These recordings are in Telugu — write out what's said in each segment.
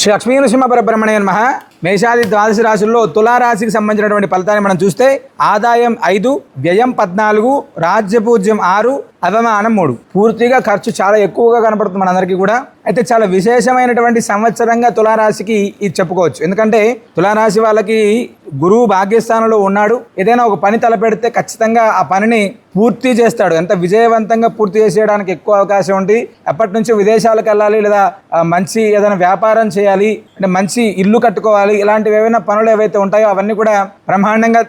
శ్రీ లక్ష్మీ నృసింహ పరబ్రహ్మణే నమః. మేషాది ద్వాదశ రాశుల్లో తులారాశికి సంబంధించినటువంటి ఫలితాన్ని మనం చూస్తే ఆదాయం 5, వ్యయం 14, రాజ్యపూజ్యం 6, అవమానం 3. పూర్తిగా ఖర్చు చాలా ఎక్కువగా కనపడుతుంది మనందరికీ కూడా. అయితే చాలా విశేషమైనటువంటి సంవత్సరంగా తులారాశికి ఇది చెప్పుకోవచ్చు. ఎందుకంటే తులారాశి వాళ్ళకి గురువు భాగ్యస్థానంలో ఉన్నాడు. ఏదైనా ఒక పని తలపెడితే ఖచ్చితంగా ఆ పనిని పూర్తి చేస్తాడు. ఎంత విజయవంతంగా పూర్తి చేసేయడానికి ఎక్కువ అవకాశం ఉంది. ఎప్పటి నుంచో విదేశాలకు వెళ్ళాలి, లేదా మంచి ఏదైనా వ్యాపారం చేయాలి, అంటే మంచి ఇల్లు కట్టుకోవాలి, ఇలాంటివి ఏవైనా పనులు ఏవైతే ఉంటాయో అవన్నీ కూడా బ్రహ్మాండంగా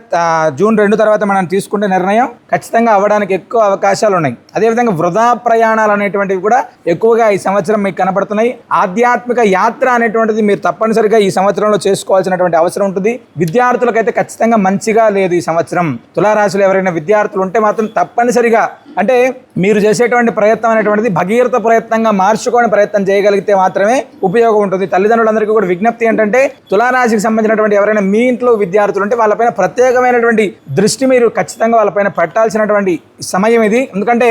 జూన్ 2 తర్వాత మనం తీసుకుంటే నిర్ణయం ఖచ్చితంగా అవ్వడానికి ఎక్కువ అవకాశాలు ఉన్నాయి. అదేవిధంగా వృధా ప్రయాణాలు అనేటువంటివి కూడా ఎక్కువగా ఈ సంవత్సరం మీకు కనపడుతున్నాయి. ఆధ్యాత్మిక యాత్ర అనేటువంటిది మీరు తప్పనిసరిగా ఈ సంవత్సరంలో చేసుకోవాల్సినటువంటి అవసరం ఉంటుంది. విద్యార్థులకైతే ఖచ్చితంగా మంచిగా లేదు ఈ సంవత్సరం. తులారాశిలో ఎవరైనా విద్యార్థులు ఉంటే మాత్రం తప్పనిసరిగా, అంటే మీరు చేసేటువంటి ప్రయత్నం అనేటువంటిది భగీరథ ప్రయత్నంగా మార్చుకోవడం ప్రయత్నం చేయగలిగితే మాత్రమే ఉపయోగం ఉంటుంది. తల్లిదండ్రులందరికీ కూడా విజ్ఞప్తి ఏంటంటే తులారాశికి సంబంధించినటువంటి ఎవరైనా మీ ఇంట్లో విద్యార్థులు ఉంటే వాళ్ళపైన ప్రత్యేకమైనటువంటి దృష్టి మీరు ఖచ్చితంగా వాళ్ళపైన పెట్టాల్సినటువంటి సమయం ఇది. ఎందుకంటే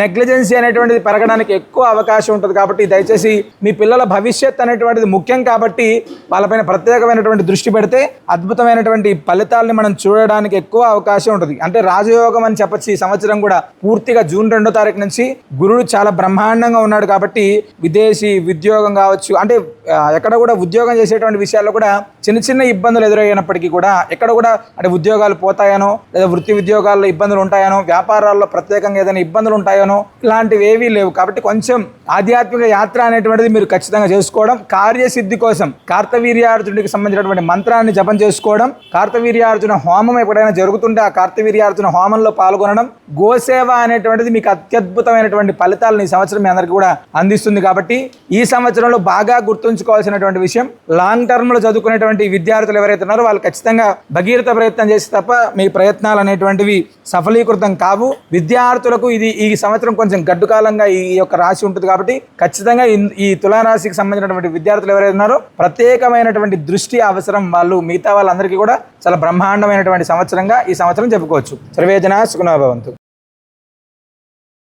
నెగ్లిజెన్సీ అనేటువంటిది పెరగడానికి ఎక్కువ అవకాశం ఉంటుంది. కాబట్టి దయచేసి మీ పిల్లల భవిష్యత్ అనేటువంటిది ముఖ్యం కాబట్టి వాళ్ళపైన ప్రత్యేకమైనటువంటి దృష్టి పెడితే అద్భుతమైనటువంటి ఫలితాలని మనం చూడడానికి ఎక్కువ అవకాశం ఉంటుంది. అంటే రాజయోగం అని చెప్పచ్చు. ఈ సంవత్సరం కూడా పూర్తిగా జూన్ 2వ తారీఖు నుంచి గురుడు చాలా బ్రహ్మాండంగా ఉన్నాడు కాబట్టి విదేశీ ఉద్యోగం కావచ్చు, అంటే ఎక్కడ కూడా ఉద్యోగం చేసేటువంటి విషయాల్లో కూడా చిన్న చిన్న ఇబ్బందులు ఎదురయ్యినప్పటికీ కూడా ఎక్కడ కూడా అంటే ఉద్యోగాలు పోతాయనో, లేదా వృత్తి ఉద్యోగాల్లో ఇబ్బందులు ఉంటాయనో, వ్యాపారాల్లో ప్రత్యేకంగా ఏదైనా ఇబ్బందులు ఉంటాయనో ఇలాంటివి ఏవీ లేవు. కాబట్టి కొంచెం ఆధ్యాత్మిక యాత్ర అనేటువంటిది మీరు ఖచ్చితంగా చేసుకోవడం, కార్యసిద్ధి కోసం కార్తవీర్యార్జునుడికి సంబంధించినటువంటి మంత్రాన్ని జపం చేసుకోవడం, కార్తవీర్యార్జున హోమం ఎప్పుడైనా జరుగుతుంటే ఆ కార్తవీర్యార్జున హోమంలో పాల్గొనడం, గోసేవ అనేటువంటిది మీకు అత్యద్భుతమైనటువంటి ఫలితాలను ఈ సంవత్సరం మీ అందరికీ కూడా అందిస్తుంది. కాబట్టి ఈ సంవత్సరంలో బాగా గుర్తుంచుకోవాల్సినటువంటి విషయం, లాంగ్ టర్మ్లో చదువుకునేటువంటి విద్యార్థులు ఎవరైతే ఉన్నారో వాళ్ళు ఖచ్చితంగా భగీరథ ప్రయత్నం చేసి తప్ప మీ ప్రయత్నాలు అనేటువంటివి సఫలీకృతం కావు. విద్యార్థులకు ఇది ఈ సంవత్సరం కొంచెం గడ్డు కాలంగా ఈ యొక్క రాశి ఉంటుంది కాబట్టి ఖచ్చితంగా ఈ తులారాశికి సంబంధించినటువంటి విద్యార్థులు ఎవరైతే ఉన్నారో ప్రత్యేకమైనటువంటి దృష్టి అవసరం. వాళ్ళు మిగతా వాళ్ళందరికీ కూడా చాలా బ్రహ్మాండమైనటువంటి సంవత్సరంగా ఈ సంవత్సరం చెప్పుకోవచ్చు. సర్వే జనా సుఖినో భవంతు.